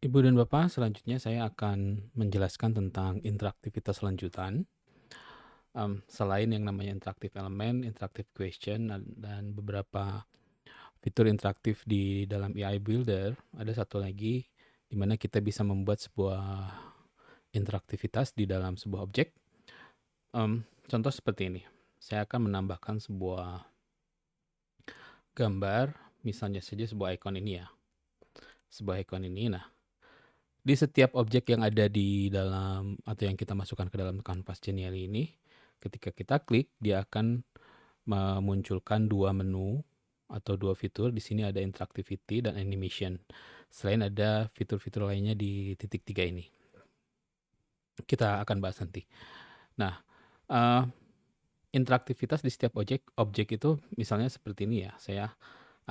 Ibu dan Bapak, selanjutnya saya akan menjelaskan tentang interaktivitas lanjutan. Selain yang namanya interaktif elemen, interaktif question, dan beberapa fitur interaktif di dalam AI Builder, ada satu lagi di mana kita bisa membuat sebuah interaktivitas di dalam sebuah objek. Contoh seperti ini, saya akan menambahkan sebuah gambar, misalnya saja sebuah ikon ini ya, sebuah ikon ini. Nah, di setiap objek yang ada di dalam atau yang kita masukkan ke dalam kanvas Genially ini, ketika kita klik, dia akan memunculkan dua menu atau dua fitur. Di sini ada interactivity dan animation. Selain ada fitur-fitur lainnya di titik 3 ini. Kita akan bahas nanti. Nah, interaktivitas di setiap objek itu misalnya seperti ini ya. Saya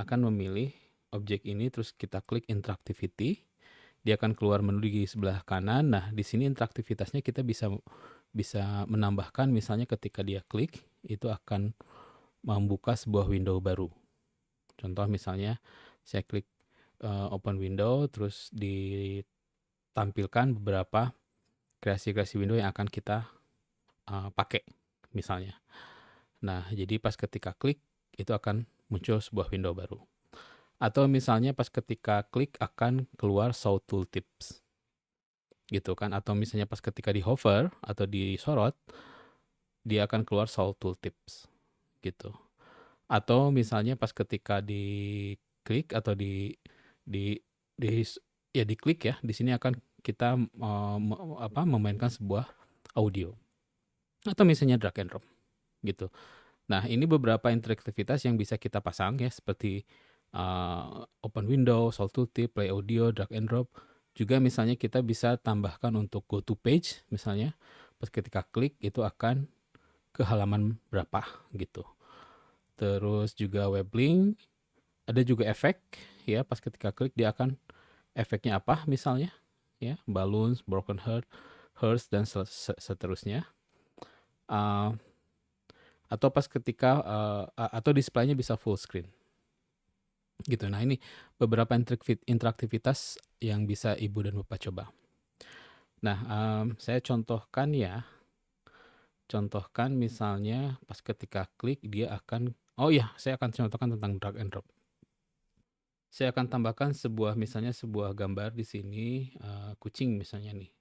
akan memilih objek ini, terus kita klik interactivity. Dia akan keluar menu di sebelah kanan. Nah, di sini interaktivitasnya kita bisa menambahkan, misalnya ketika dia klik, itu akan membuka sebuah window baru. Contoh misalnya saya klik open window, terus ditampilkan beberapa kreasi-kreasi window yang akan kita pakai misalnya. Nah, jadi pas ketika klik, itu akan muncul sebuah window baru. Atau misalnya pas ketika klik akan keluar show tooltips. Gitu kan, atau misalnya pas ketika di hover atau disorot, dia akan keluar show tooltips gitu. Atau misalnya pas ketika diklik atau di di ya diklik ya, di sini akan kita memainkan sebuah audio. Atau misalnya drag and drop gitu. Nah, ini beberapa interaktivitas yang bisa kita pasang ya, seperti open window, show tooltip, play audio, drag and drop. Juga misalnya kita bisa tambahkan untuk go to page, misalnya pas ketika klik itu akan ke halaman berapa gitu. Terus juga web link, ada juga efek ya, pas ketika klik dia akan efeknya apa misalnya ya, balloons, broken hearts dan seterusnya. Atau pas ketika atau displaynya bisa full screen gitu. Nah, ini beberapa interaktivitas yang bisa Ibu dan Bapak coba. Nah, saya contohkan ya. Contohkan misalnya pas ketika klik dia akan, saya akan contohkan tentang drag and drop. Saya akan tambahkan misalnya sebuah gambar di sini, kucing misalnya nih.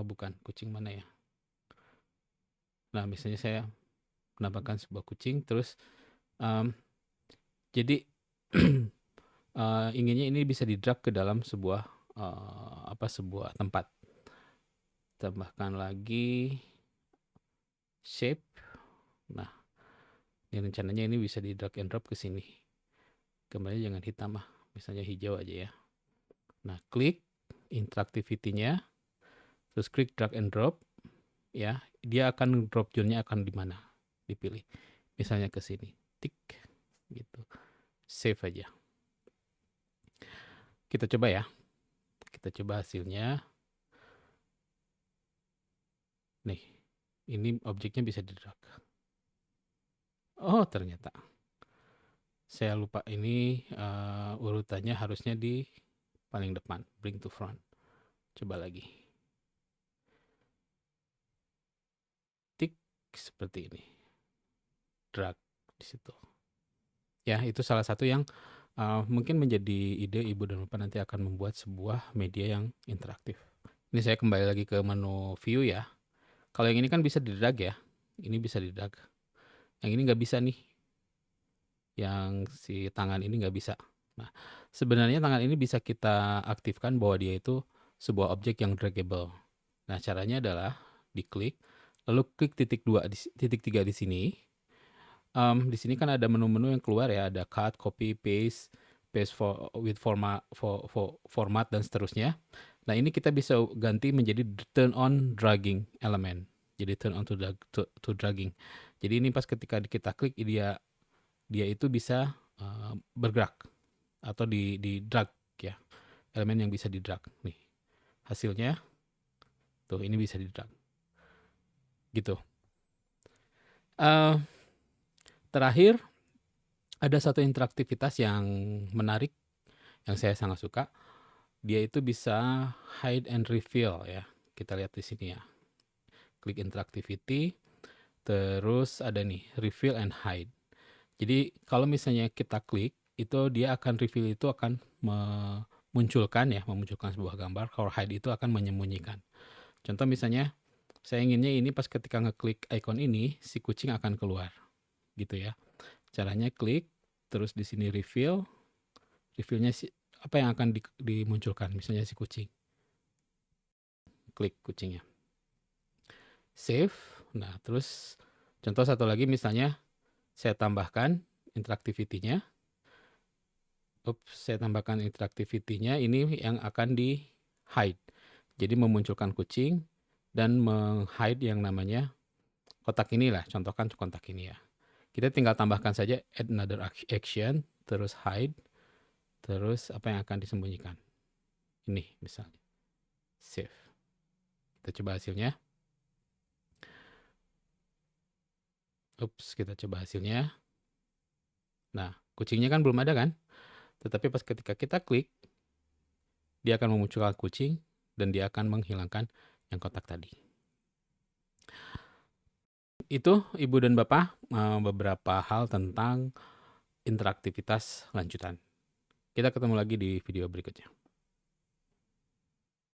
Oh bukan, kucing mana ya? Nah, misalnya saya menambahkan sebuah kucing, terus jadi inginnya ini bisa di-drag ke dalam sebuah sebuah tempat. Tambahkan lagi shape. Nah, ini rencananya ini bisa di-drag and drop ke sini. Gambarnya jangan hitam misalnya hijau aja ya. Nah, klik interactivity-nya, terus klik drag and drop ya. Dia akan drop zone-nya akan di mana? Dipilih. Misalnya ke sini. Tik gitu. Save aja. Kita coba ya. Kita coba hasilnya. Nih, ini objeknya bisa di-drag. Oh, ternyata saya lupa ini urutannya harusnya di paling depan, bring to front. Coba lagi. Tik seperti ini. Drag di situ. Ya, itu salah satu yang mungkin menjadi ide Ibu dan Bapak nanti akan membuat sebuah media yang interaktif. Ini saya kembali lagi ke menu view ya. Kalau yang ini kan bisa di-drag ya. Ini bisa di-drag. Yang ini nggak bisa nih. Yang si tangan ini nggak bisa. Nah, sebenarnya tangan ini bisa kita aktifkan bahwa dia itu sebuah objek yang draggable. Nah, caranya adalah diklik, lalu klik titik 3 di sini. Di sini kan ada menu-menu yang keluar ya, ada cut, copy, paste with format dan seterusnya. Nah, ini kita bisa ganti menjadi turn on dragging element. Jadi turn on to dragging. Jadi ini pas ketika kita klik dia itu bisa bergerak atau di drag ya. Elemen yang bisa di drag nih. Hasilnya tuh ini bisa di drag. Gitu. Terakhir ada satu interaktivitas yang menarik yang saya sangat suka. dia itu bisa hide and reveal ya. Kita lihat di sini ya. Klik interactivity, terus ada nih reveal and hide. Jadi kalau misalnya kita klik, itu dia akan reveal, itu akan memunculkan sebuah gambar. Kalau hide itu akan menyembunyikan. Contoh misalnya, saya inginnya ini pas ketika ngeklik icon ini, si kucing akan keluar, gitu ya. Caranya klik, terus di sini reveal, revealnya apa yang akan dimunculkan, misalnya si kucing. Klik kucingnya. Save. Nah, terus contoh satu lagi misalnya saya tambahkan interactivity-nya. Saya tambahkan interactivity-nya, ini yang akan di hide. Jadi memunculkan kucing dan meng-hide yang namanya kotak inilah, contohkan kotak ini ya. Kita tinggal tambahkan saja add another action, terus hide, terus apa yang akan disembunyikan. Ini misalnya. Save. Kita coba hasilnya. Kita coba hasilnya. Nah, kucingnya kan belum ada kan? Tetapi pas ketika kita klik, dia akan memunculkan kucing dan dia akan menghilangkan yang kotak tadi. Itu Ibu dan Bapak beberapa hal tentang interaktivitas lanjutan. Kita ketemu lagi di video berikutnya.